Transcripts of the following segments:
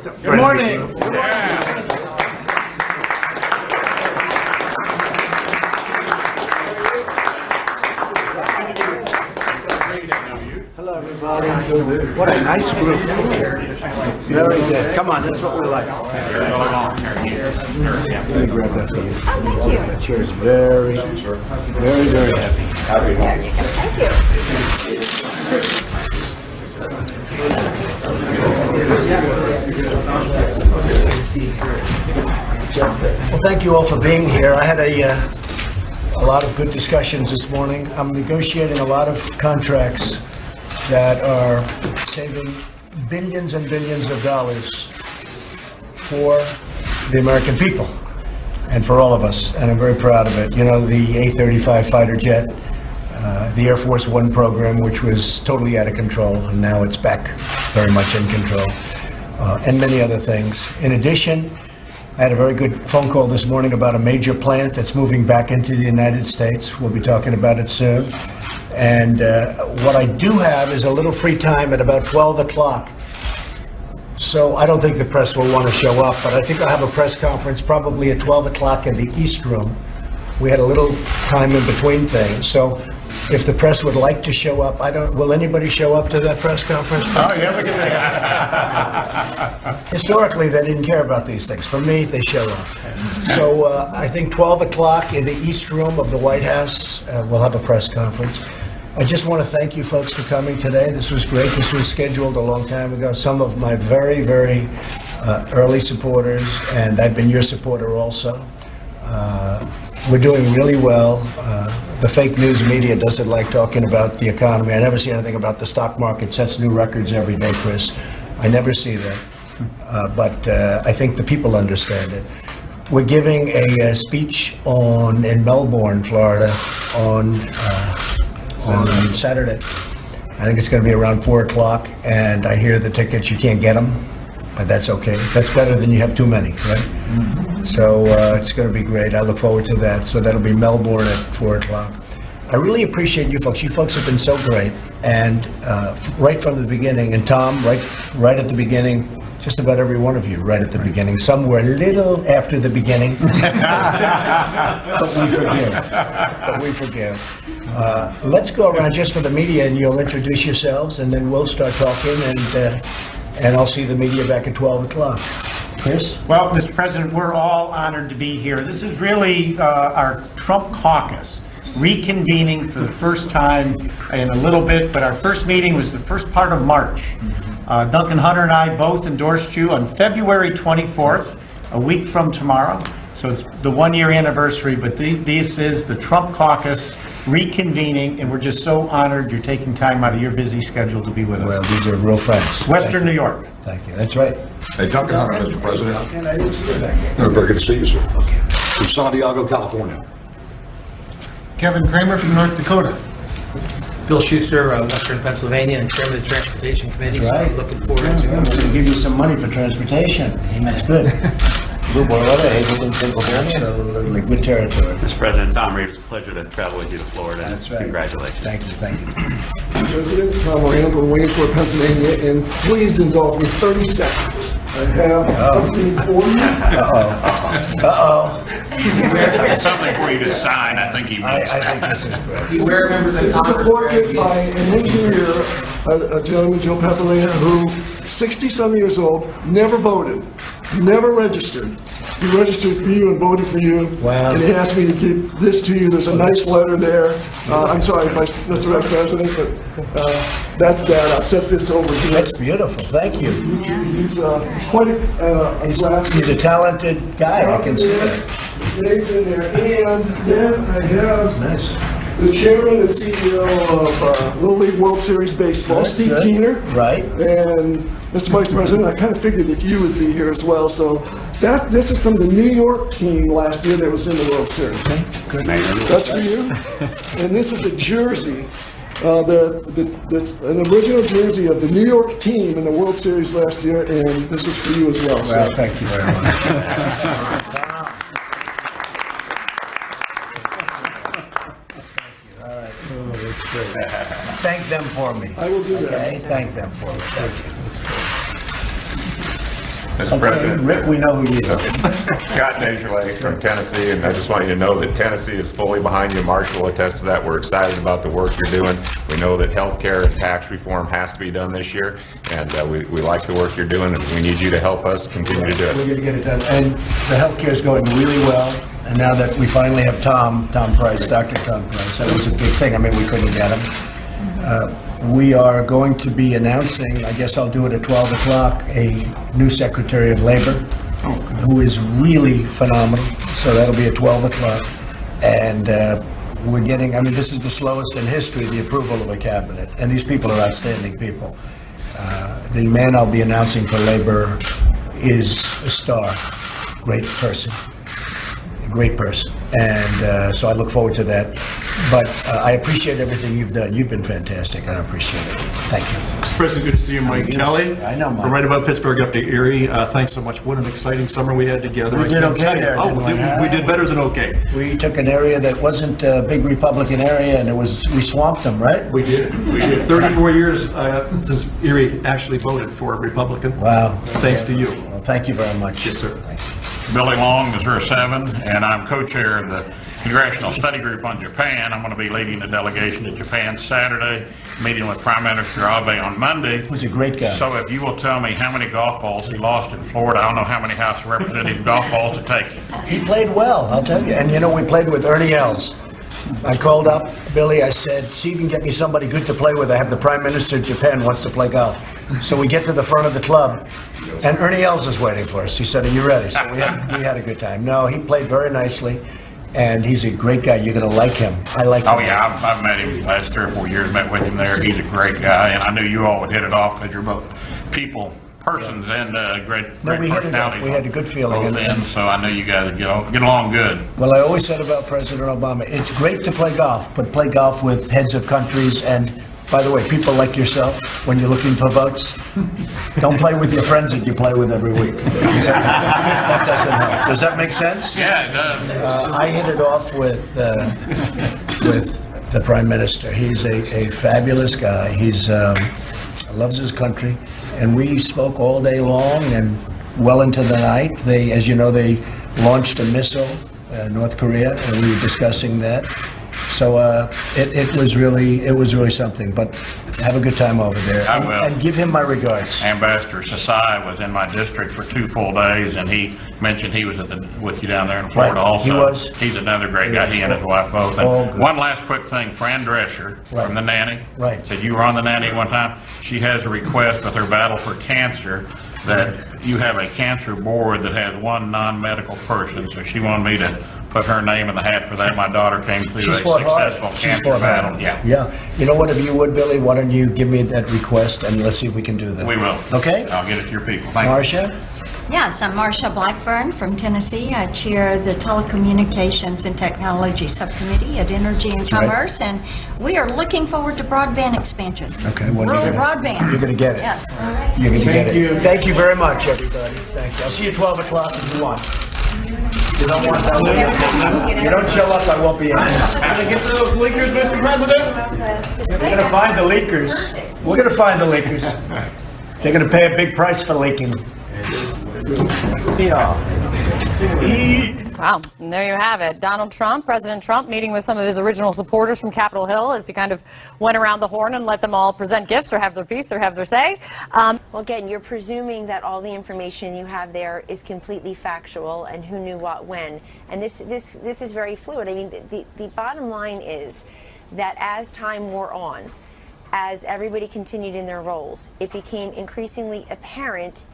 Good morning. Good morning. Hello, everybody. What a nice group. Very good. Come on, that's what we like. Let me grab that for you. Oh, thank you. The chair is very, very heavy. Thank Well, thank you all for being here. I had a lot of good discussions this morning. I'm negotiating a lot of contracts that are saving billions and billions of dollars for the American people and for all of us, and I'm very proud of it. You know, the A-35 fighter jet, the Air Force One program, which was totally out of control, and now it's back very much in control, and many other things. In addition, I had a very good phone call this morning about a major plant that's moving back into the United States. We'll be talking about it soon. And what I do have is a little free time at about 12 o'clock. So I don't think the press will want to show up, but I think I'll have a press conference probably at 12 o'clock in the East Room. We had a little time in between things. So if the press would like to show up, will anybody show up to that press conference? Oh, yeah, look at that. Historically, they didn't care about these things. For me, they show up. So I think 12 o'clock in the East Room of the White House, we'll have a press conference. I just want to thank you folks for coming today. This was great. This was scheduled a long time ago. Some of my very, very early supporters, and I've been your supporter also. We're doing really well. The fake news media doesn't like talking about the economy. I never see anything about the stock market sets new records every day, Chris. I never see that. But I think the people understand it. We're giving a speech in Melbourne, Florida, on Saturday. I think it's going to be around 4 o'clock, and I hear the tickets, you can't get them, but that's okay. That's better than you have too many, right? Mm-hmm. So it's going to be great. I look forward to that. So that'll be Melbourne at 4 o'clock. I really appreciate you folks. You folks have been so great, and right from the beginning, and Tom, right at the beginning, just about every one of you right at the beginning. Some were a little after the beginning, but we forgive. Let's go around just for the media, and you'll introduce yourselves, and then we'll start talking, and I'll see the media back at 12 o'clock. Chris? Well, Mr. President, we're all honored to be here. This is really our Trump caucus reconvening for the first time in a little bit, but our first meeting was the first part of March. Duncan Hunter and I both endorsed you on February 24th, a week from tomorrow. So it's the one-year anniversary, but this is the Trump caucus reconvening, and we're just so honored you're taking time out of your busy schedule to be with us. Well, these are real friends. Western New York. Thank you. That's right. Hey, Duncan Hunter, Mr. President. And I didn't see you back there. Very good to see you, sir. Okay. From San Diego, California. Kevin Kramer from North Dakota. Bill Schuster, Western Pennsylvania, and Chairman of the Transportation Committee. That's right. So looking forward We're to going to give you some money for transportation. That's good. Blue Borletta, Hazleton, Pennsylvania. Absolutely. Good territory. Mr. President, Tom Reed, it's a pleasure to travel with you to Florida. That's right. Congratulations. Thank you. President Tom Moreno from Williamsport, Pennsylvania, and please indulge me 30 seconds. I have something for you. Something for you to sign, I think he means. I think this is great. Beware members of This is a Congress. portrait by an engineer, a gentleman, Joe Papalea, who, 60-some years old, never voted, never registered. He registered for you and voted for you. Wow. And he asked me to give this to you. There's a nice letter there. I'm sorry if that's the right president, but that's that. I'll set this over here. That's beautiful. Thank you. He's quite a draft. He's a talented guy. I can see that. Names in there. And then I have Nice. the chairman and CEO of Little League World Series Baseball, Good, Steve good. Keener. Right. And Mr. Vice President, I kind of figured that you would be here as well. So this is from the New York team last year that was in the World Series. Good. That's for you. And this is a jersey. That's an original jersey of the New York team in the World Series last year, and this is for you as well. Well, thank you very much. All right. Oh, that's great. Thank them for me. I will do that. Okay, thank them for me. Thank you. Mr. President. Rick, we know who you are. Scott Desjardins from Tennessee, and I just want you to know that Tennessee is fully behind you. Marshall attests to that. We're excited about the work you're doing. We know that health care and tax reform has to be done this year, and we like the work you're doing, and we need you to help us continue to do We're it. going to get it done. And the healthcare is going really well. And now that we finally have Tom Price, Dr. Tom Price, that was a big thing. I mean, we couldn't get him. We are going to be announcing, I guess I'll do it at 12 o'clock, a new Secretary of Labor who is really phenomenal. So that'll be at 12 o'clock. And we're getting, I mean, this is the slowest in history, the approval of a cabinet. And these people are outstanding people. The man I'll be announcing for Labor is a star, great person. Great person, and so I look forward to that. But I appreciate everything you've done. You've been fantastic. I appreciate it. Thank you. Mr. President, good to see you, Mike Kelly. I know, Mike. We're right about Pittsburgh up to Erie. Thanks so much. What an exciting summer we had together. We I did can't okay tell you. there, Oh, didn't we? we did better than okay. We took an area that wasn't a big Republican area, and we swamped them, right? We did. 34 years since Erie actually voted for a Republican. Wow. Thanks to you. Well, thank you very much. Yes, sir. Thank you. Billy Long, Missouri 7, and I'm co-chair of the Congressional Study Group on Japan. I'm going to be leading the delegation to Japan Saturday, meeting with Prime Minister Abe on Monday. He's a great guy. So if you will tell me how many golf balls he lost in Florida, I don't know how many House of Representatives golf balls to take. He played well, I'll tell you. And you know, we played with Ernie Els. I called up Billy, I said, see if you can get me somebody good to play with. I have the Prime Minister of Japan wants to play golf. So we get to the front of the club, and Ernie Els is waiting for us. He said, are you ready? So we had a good time. No, he played very nicely, and he's a great guy. You're going to like him. I like him. Oh yeah, I've met him the last 3 or 4 years, met with him there. He's a great guy, and I knew you all would hit it off because you're both persons and great No, we hit it off. personalities. We had a good feeling. Both ends, so I knew you guys would get along good. Well, I always said about President Obama, it's great to play golf, but play golf with heads of countries. And by the way, people like yourself, when you're looking for votes, don't play with your friends that you play with every week. That doesn't help. Does that make sense? Yeah, it does. I hit it off with the Prime Minister. He's a fabulous guy. He's loves his country, and we spoke all day long and well into the night. They, as you know, they launched a missile, North Korea, and we were discussing that. So it was really something. But have a good time over there. I will. And give him my regards. Ambassador Sasai was in my district for 2 full days, and he mentioned he was with you down there in Florida Right. also. He was. He's another great guy, Yes. he and his wife both. Oh, And good. one last quick thing, Fran Drescher Right. from The Nanny. Right. Said you were on The Nanny one time. She has a request with her battle for cancer that you have a cancer board that has one non-medical person, so she wanted me to put her name in the hat for that. My daughter came through a She's fought hard. successful She's cancer fought hard. battle. Yeah. Yeah. You know what, if you would, Billy, why don't you give me that request, and let's see if we can do that. We will. Okay? I'll get it to your people. Thank you. Marcia? Yes, I'm Marcia Blackburn from Tennessee. I chair the Telecommunications and Technology Subcommittee at Energy and Right. Commerce, and we are looking forward to broadband expansion. Okay, well, Rural you're gonna- broadband. you're gonna get it. Yes. You're going to get it. Thank you very much, everybody. Thank you. I'll see you at 12 o'clock if you want. You don't want that? You don't show up, I won't be in. Can I get to those leakers, Mr. President? We're going to find the leakers. We're going to find the leakers. They're going to pay a big price for leaking. Wow, and there you have it. Donald Trump, President Trump, meeting with some of his original supporters from Capitol Hill as he kind of went around the horn and let them all present gifts or have their piece or have their say. Well, again, you're presuming that all the information you have there is completely factual and who knew what when. And this is very fluid. I mean, the bottom line is that as time wore on, as everybody continued in their roles, it became increasingly apparent,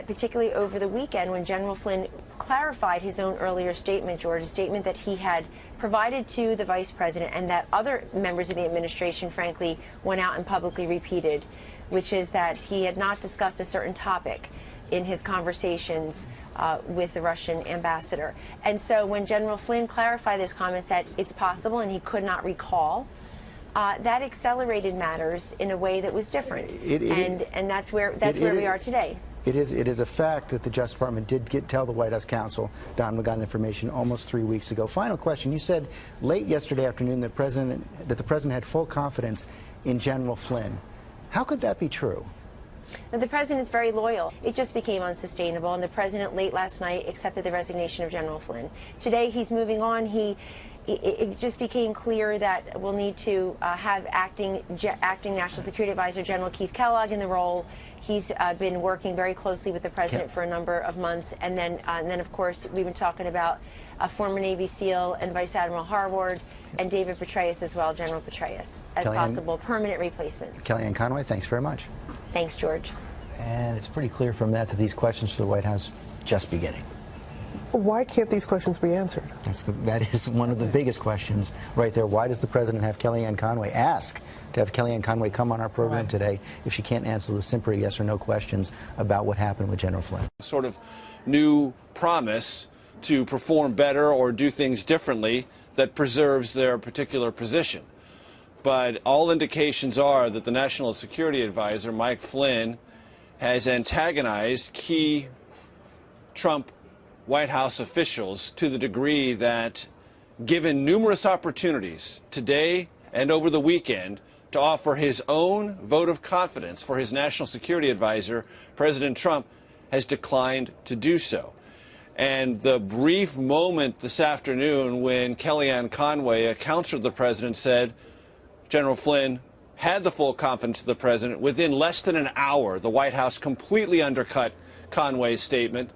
particularly over the weekend when General Flynn clarified his own earlier statement, George, a statement that he had provided to the vice president and that other members of the administration, frankly, went out and publicly repeated, which is that he had not discussed a certain topic in his conversations with the Russian ambassador. And so when General Flynn clarified those comments that it's possible and he could not recall, that accelerated matters in a way that was different. And that's where we are today. It is a fact that the Justice Department did tell the White House counsel, Don McGahn, information almost 3 weeks ago. Final question. You said late yesterday afternoon that the president had full confidence in General Flynn. How could that be true? Now, the president's very loyal. It just became unsustainable, and the president late last night accepted the resignation of General Flynn. Today, he's moving on. It just became clear that we'll need to have acting National Security Advisor General Keith Kellogg in the role. He's been working very closely with the president for a number of months, and then of course we've been talking about former Navy SEAL and Vice Admiral Harward and David Petraeus as well, General Petraeus, as possible permanent replacements. Kellyanne Conway, thanks very much. Thanks, George. And it's pretty clear from that these questions to the White House just beginning. Why can't these questions be answered? That is one of the biggest questions right there. Why does the president have Kellyanne Conway ask to have Kellyanne Conway come on our program today if she can't answer the simple yes or no questions about what happened with General Flynn? Sort of new promise to perform better or do things differently that preserves their particular position. But all indications are that the National Security Advisor, Mike Flynn, has antagonized key Trump White House officials to the degree that, given numerous opportunities today and over the weekend to offer his own vote of confidence for his National Security Advisor, President Trump has declined to do so. And the brief moment this afternoon when Kellyanne Conway, a counselor of the president, said General Flynn had the full confidence of the president, within less than an hour, the White House completely undercut Conway's statement,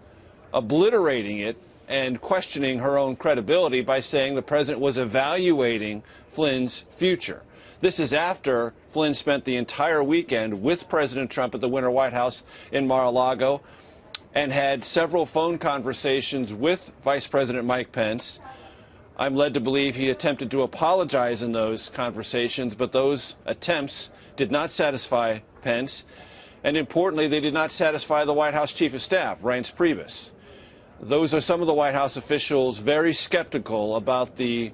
obliterating it and questioning her own credibility by saying the president was evaluating Flynn's future. This is after Flynn spent the entire weekend with President Trump at the Winter White House in Mar-a-Lago and had several phone conversations with Vice President Mike Pence. I'm led to believe he attempted to apologize in those conversations, but those attempts did not satisfy Pence. And importantly, they did not satisfy the White House Chief of Staff, Reince Priebus. Those are some of the White House officials very skeptical about the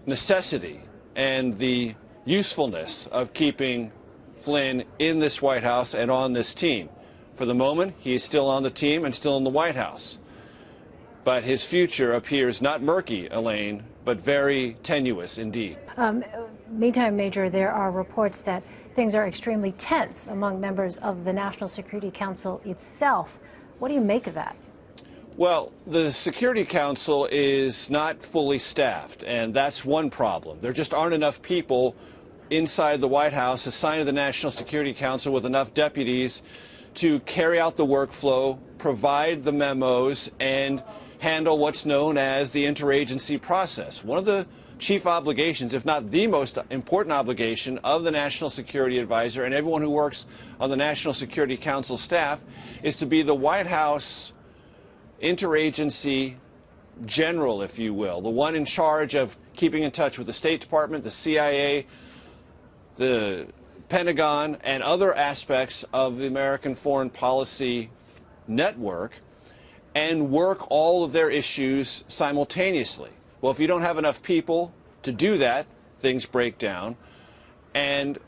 necessity and the usefulness of keeping Flynn in this White House and on this team. For the moment, he is still on the team and still in the White House. But his future appears not murky, Elaine, but very tenuous indeed. Meantime, Major, there are reports that things are extremely tense among members of the National Security Council itself. What do you make of that? Well, the Security Council is not fully staffed, and that's one problem. There just aren't enough people inside the White House assigned to the National Security Council with enough deputies to carry out the workflow, provide the memos, and handle what's known as the interagency process. One of the chief obligations, if not the most important obligation, of the National Security Advisor and everyone who works on the National Security Council staff is to be the White House interagency general, if you will, the one in charge of keeping in touch with the State Department, the CIA, the Pentagon, and other aspects of the American foreign policy network, and work all of their issues simultaneously. Well, if you don't have enough people to do that, things break down. And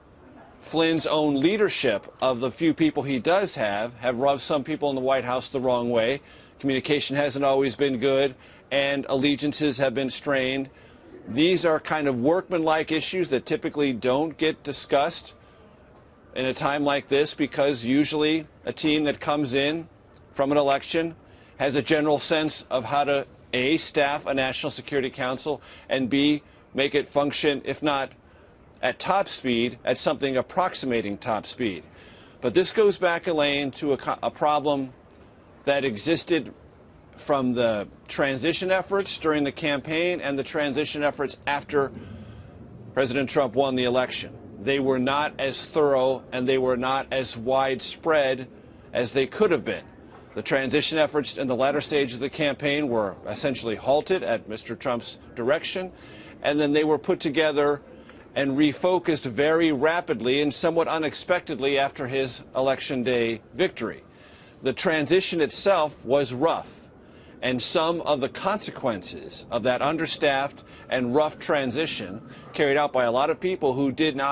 Flynn's own leadership of the few people he does have rubbed some people in the White House the wrong way. Communication hasn't always been good, and allegiances have been strained. These are kind of workmanlike issues that typically don't get discussed in a time like this, because usually a team that comes in from an election has a general sense of how to, A, staff a National Security Council, and B, make it function, if not at top speed, at something approximating top speed. But this goes back, Elaine, to a problem that existed from the transition efforts during the campaign and the transition efforts after President Trump won the election. They were not as thorough and they were not as widespread as they could have been. The transition efforts in the latter stages of the campaign were essentially halted at Mr. Trump's direction, and then they were put together and refocused very rapidly and somewhat unexpectedly after his Election Day victory. The transition itself was rough, and some of the consequences of that understaffed and rough transition, carried out by a lot of people who did not